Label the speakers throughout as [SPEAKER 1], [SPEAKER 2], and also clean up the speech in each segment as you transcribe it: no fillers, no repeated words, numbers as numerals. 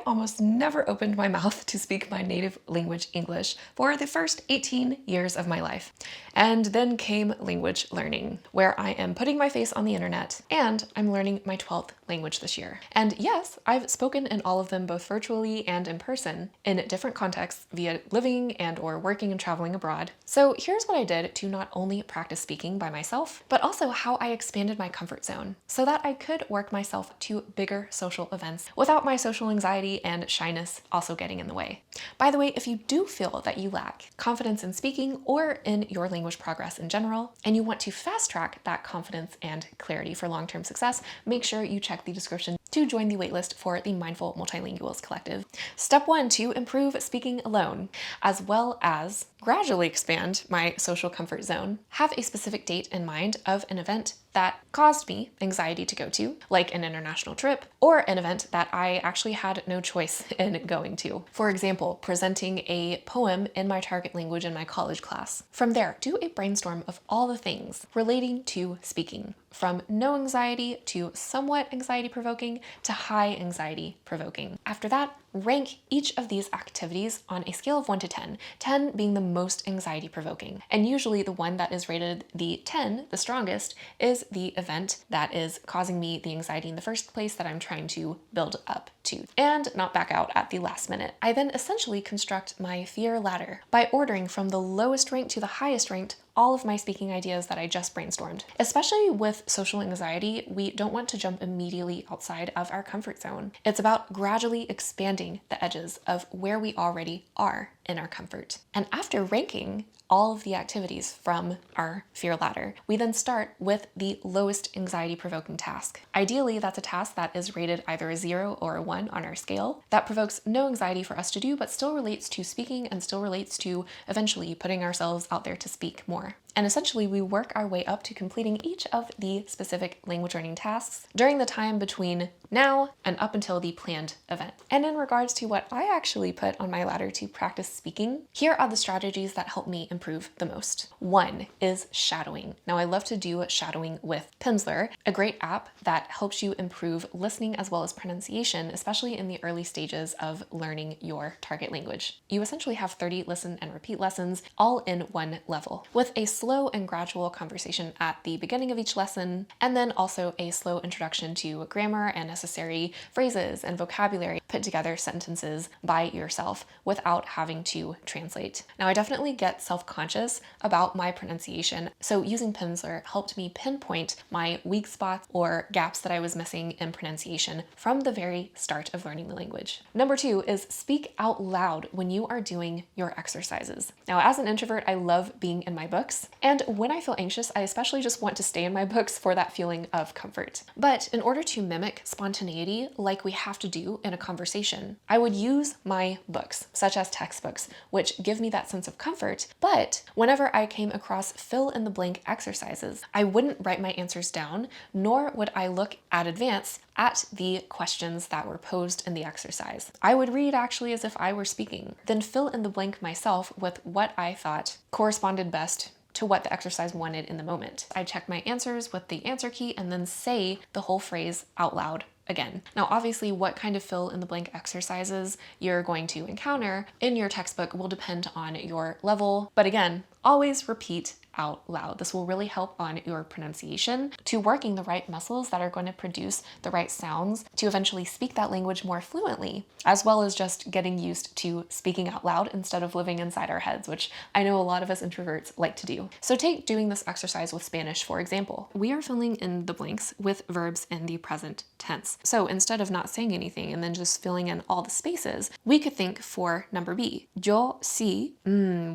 [SPEAKER 1] almost never opened my mouth to speak my native language English for the first 18 years of my life. And then came language learning, where I am putting my face on the internet and I'm learning my 12th language this year. And yes, I've spoken in all of them both virtually and in person in different contexts via living and or working and traveling abroad. So here's what I did to not only practice speaking by myself, but also how I expanded my comfort zone so that I could work myself to bigger social events without my social anxiety and shyness also getting in the way. By the way, if you do feel that you lack confidence in speaking or in your language progress in general, and you want to fast track that confidence and clarity for long-term success, make sure you check the description to join the waitlist for the Mindful Multilinguals Collective. Step 1, to improve speaking alone, as well as gradually expand my social comfort zone. Have a specific date in mind of an event that caused me anxiety to go to, like an international trip, or an event that I actually had no choice in going to. For example, presenting a poem in my target language in my college class. From there, do a brainstorm of all the things relating to speaking, from no anxiety to somewhat anxiety-provoking to high anxiety-provoking. After that, rank each of these activities on a scale of 1 to 10, 10 being the most anxiety-provoking. And usually the one that is rated the 10, the strongest, is the event that is causing me the anxiety in the first place that I'm trying to build up to, and not back out at the last minute. I then essentially construct my fear ladder by ordering from the lowest ranked to the highest ranked all of my speaking ideas that I just brainstormed. Especially with social anxiety, we don't want to jump immediately outside of our comfort zone. It's about gradually expanding the edges of where we already are in our comfort. And after ranking all of the activities from our fear ladder, we then start with the lowest anxiety-provoking task. Ideally, that's a task that is rated either a 0 or a 1 on our scale, that provokes no anxiety for us to do, but still relates to speaking and still relates to eventually putting ourselves out there to speak more. And essentially, we work our way up to completing each of the specific language learning tasks during the time between now and up until the planned event. And in regards to what I actually put on my ladder to practice speaking, here are the strategies that help me improve the most. 1 is shadowing. Now, I love to do shadowing with Pimsleur, a great app that helps you improve listening as well as pronunciation, especially in the early stages of learning your target language. You essentially have 30 listen and repeat lessons all in one level, with a slow and gradual conversation at the beginning of each lesson, and then also a slow introduction to grammar and necessary phrases and vocabulary, put together sentences by yourself without having to translate. Now, I definitely get self-conscious about my pronunciation, so using Pimsleur helped me pinpoint my weak spots or gaps that I was missing in pronunciation from the very start of learning the language. Number 2 is speak out loud when you are doing your exercises. Now, as an introvert, I love being in my books, and when I feel anxious, I especially just want to stay in my books for that feeling of comfort. But in order to mimic spontaneity like we have to do in a conversation, I would use my books, such as textbooks, which give me that sense of comfort. But whenever I came across fill-in-the-blank exercises, I wouldn't write my answers down, nor would I look at advance at the questions that were posed in the exercise. I would read actually as if I were speaking, then fill in the blank myself with what I thought corresponded best to what the exercise wanted in the moment. I check my answers with the answer key and then say the whole phrase out loud again. Now, obviously, what kind of fill in the blank exercises you're going to encounter in your textbook will depend on your level, but again, always repeat out loud. This will really help on your pronunciation, to working the right muscles that are going to produce the right sounds to eventually speak that language more fluently, as well as just getting used to speaking out loud instead of living inside our heads, which I know a lot of us introverts like to do. So take doing this exercise with Spanish, for example. We are filling in the blanks with verbs in the present tense. So instead of not saying anything and then just filling in all the spaces, we could think for number B. Yo sí,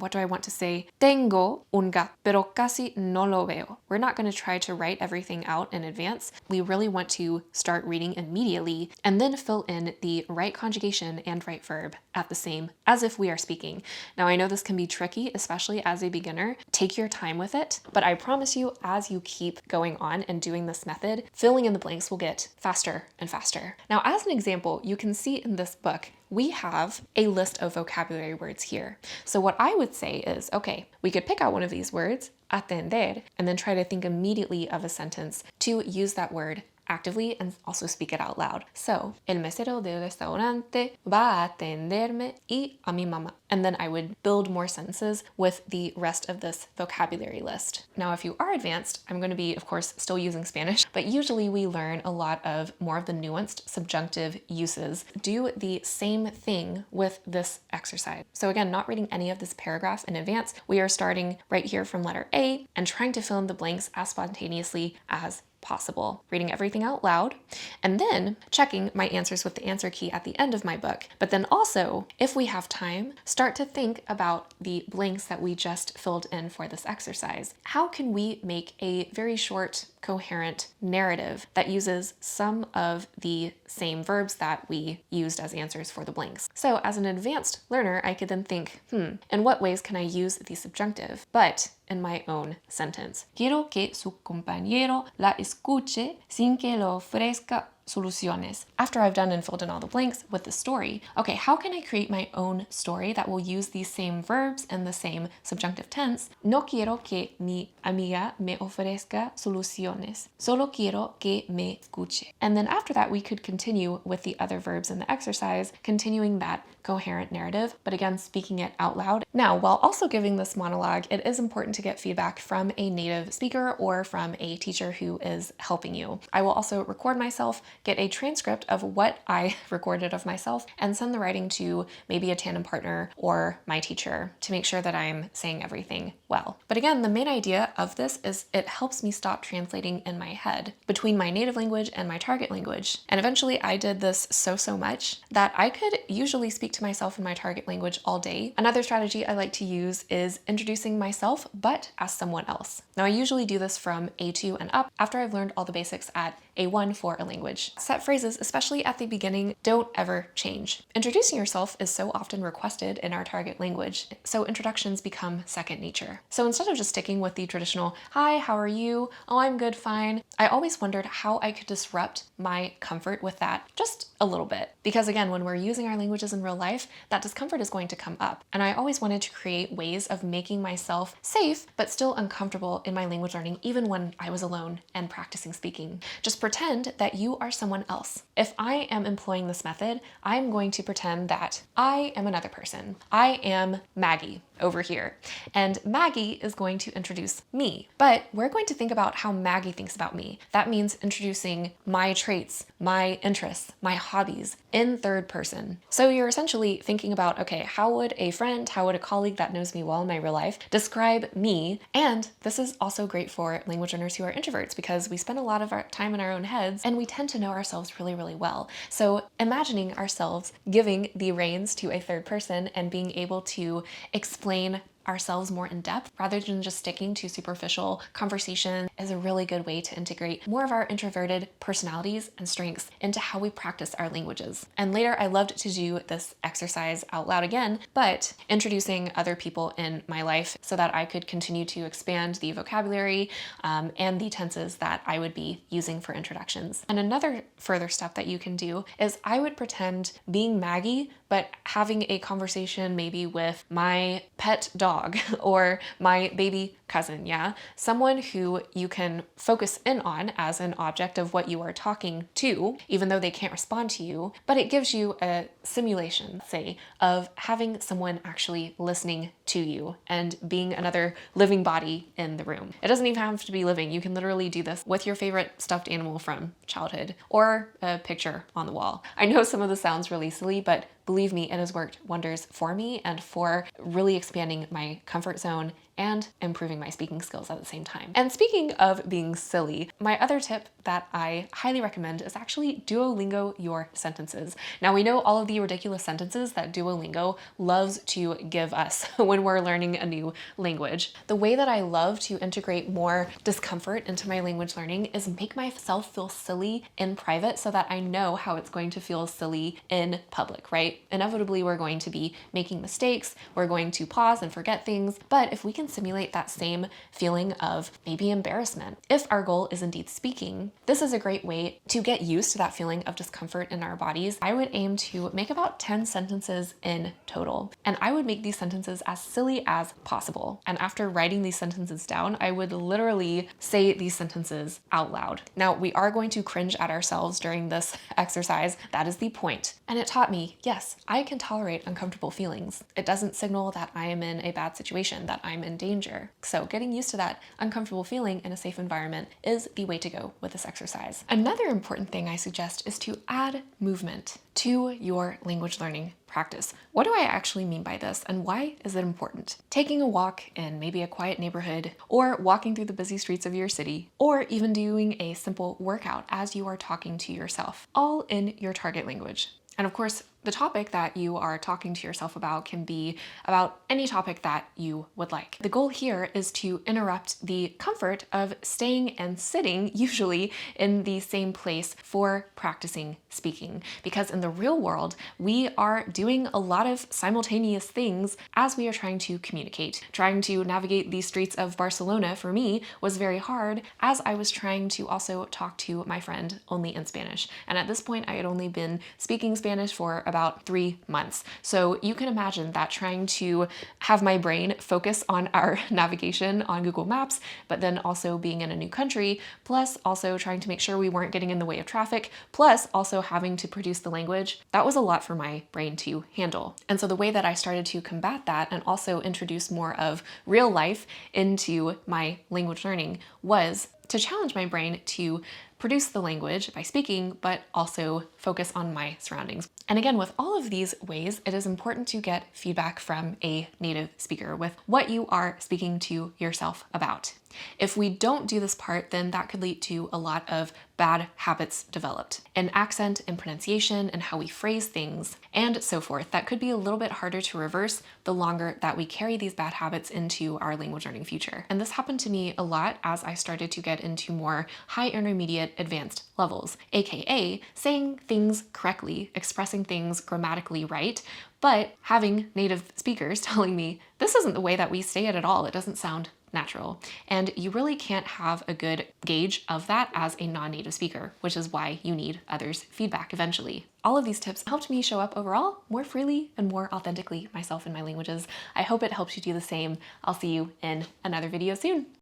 [SPEAKER 1] what do I want to say? Tengo un gato, pero casi no lo veo. We're not going to try to write everything out in advance. We really want to start reading immediately and then fill in the right conjugation and right verb at the same as if we are speaking. Now, I know this can be tricky, especially as a beginner. Take your time with it, but I promise you, as you keep going on and doing this method, filling in the blanks will get faster and faster. Now, as an example, you can see in this book, we have a list of vocabulary words here. So what I would say is, okay, we could pick out one of these words, atender, and then try to think immediately of a sentence to use that word actively and also speak it out loud. So, el mesero del restaurante va a atenderme y a mi mamá. And then I would build more sentences with the rest of this vocabulary list. Now, if you are advanced, I'm going to be, of course, still using Spanish, but usually we learn a lot of more of the nuanced subjunctive uses. Do the same thing with this exercise. So again, not reading any of this paragraph in advance, we are starting right here from letter A and trying to fill in the blanks as spontaneously as possible, reading everything out loud, and then checking my answers with the answer key at the end of my book. But then also, if we have time, start to think about the blanks that we just filled in for this exercise. How can we make a very short, coherent narrative that uses some of the same verbs that we used as answers for the blanks? So as an advanced learner, I could then think, in what ways can I use the subjunctive, but in my own sentence? Quiero que su compañero la escuche sin que le ofrezca soluciones. After I've done and filled in all the blanks with the story, okay, how can I create my own story that will use these same verbs and the same subjunctive tense? No quiero que mi amiga me ofrezca soluciones. Solo quiero que me escuche. And then after that, we could continue with the other verbs in the exercise, continuing that coherent narrative, but again, speaking it out loud. Now, while also giving this monologue, it is important to get feedback from a native speaker or from a teacher who is helping you. I will also record myself, get a transcript of what I recorded of myself, and send the writing to maybe a tandem partner or my teacher to make sure that I'm saying everything well. But again, the main idea of this is it helps me stop translating in my head between my native language and my target language. And eventually I did this so much that I could usually speak to myself in my target language all day. Another strategy I like to use is introducing myself, but as someone else. Now I usually do this from A2 and up after I've learned all the basics at A1 for a language. Set phrases, especially at the beginning, don't ever change. Introducing yourself is so often requested in our target language, so introductions become second nature. So instead of just sticking with the traditional, hi, how are you? Oh, I'm good, fine. I always wondered how I could disrupt my comfort with that just a little bit. Because again, when we're using our languages in real life, that discomfort is going to come up. And I always wanted to create ways of making myself safe, but still uncomfortable in my language learning, even when I was alone and practicing speaking. Just pretend that you are someone else. If I am employing this method, I'm going to pretend that I am another person. I am Maggie over here, and Maggie is going to introduce me. But we're going to think about how Maggie thinks about me. That means introducing my traits, my interests, my hobbies in third person. So you're essentially thinking about, okay, how would a friend, how would a colleague that knows me well in my real life describe me? And this is also great for language learners who are introverts because we spend a lot of our time in our own heads and we tend to know ourselves really well. So imagining ourselves giving the reins to a third person and being able to explain ourselves more in depth rather than just sticking to superficial conversation is a really good way to integrate more of our introverted personalities and strengths into how we practice our languages. And later I loved to do this exercise out loud again, but introducing other people in my life so that I could continue to expand the vocabulary and the tenses that I would be using for introductions. And another further step that you can do is I would pretend being Maggie, but having a conversation maybe with my pet dog or my baby cousin, yeah? Someone who you can focus in on as an object of what you are talking to, even though they can't respond to you, but it gives you a simulation, say, of having someone actually listening to you and being another living body in the room. It doesn't even have to be living. You can literally do this with your favorite stuffed animal from childhood or a picture on the wall. I know some of this sounds really silly, but believe me, it has worked wonders for me and for really expanding my comfort zone and improving my speaking skills at the same time. And speaking of being silly, my other tip that I highly recommend is actually Duolingo your sentences. Now we know all of the ridiculous sentences that Duolingo loves to give us when we're learning a new language. The way that I love to integrate more discomfort into my language learning is make myself feel silly in private so that I know how it's going to feel silly in public, right? Inevitably, we're going to be making mistakes, we're going to pause and forget things, but if we can simulate that same feeling of maybe embarrassment. If our goal is indeed speaking, this is a great way to get used to that feeling of discomfort in our bodies. I would aim to make about 10 sentences in total, and I would make these sentences as silly as possible. And after writing these sentences down, I would literally say these sentences out loud. Now, we are going to cringe at ourselves during this exercise. That is the point. And it taught me, yes, I can tolerate uncomfortable feelings. It doesn't signal that I am in a bad situation, that I'm in danger. So getting used to that uncomfortable feeling in a safe environment is the way to go with this exercise. Another important thing I suggest is to add movement to your language learning practice. What do I actually mean by this, and why is it important? Taking a walk in maybe a quiet neighborhood, or walking through the busy streets of your city, or even doing a simple workout as you are talking to yourself, all in your target language. And of course, the topic that you are talking to yourself about can be about any topic that you would like. The goal here is to interrupt the comfort of staying and sitting, usually in the same place for practicing speaking. Because in the real world, we are doing a lot of simultaneous things as we are trying to communicate. Trying to navigate the streets of Barcelona for me was very hard, as I was trying to also talk to my friend only in Spanish. And at this point, I had only been speaking Spanish for about 3 months. So you can imagine that trying to have my brain focus on our navigation on Google Maps, but then also being in a new country, plus also trying to make sure we weren't getting in the way of traffic, plus also having to produce the language, that was a lot for my brain to handle. And so the way that I started to combat that and also introduce more of real life into my language learning was to challenge my brain to produce the language by speaking, but also focus on my surroundings. And again, with all of these ways, it is important to get feedback from a native speaker with what you are speaking to yourself about. If we don't do this part, then that could lead to a lot of bad habits developed in accent and pronunciation and how we phrase things and so forth. That could be a little bit harder to reverse the longer that we carry these bad habits into our language learning future. And this happened to me a lot as I started to get into more high intermediate advanced levels, aka saying things correctly, expressing things grammatically right, but having native speakers telling me, this isn't the way that we say it at all. It doesn't sound natural. And you really can't have a good gauge of that as a non-native speaker, which is why you need others' feedback eventually. All of these tips helped me show up overall more freely and more authentically myself in my languages. I hope it helps you do the same. I'll see you in another video soon.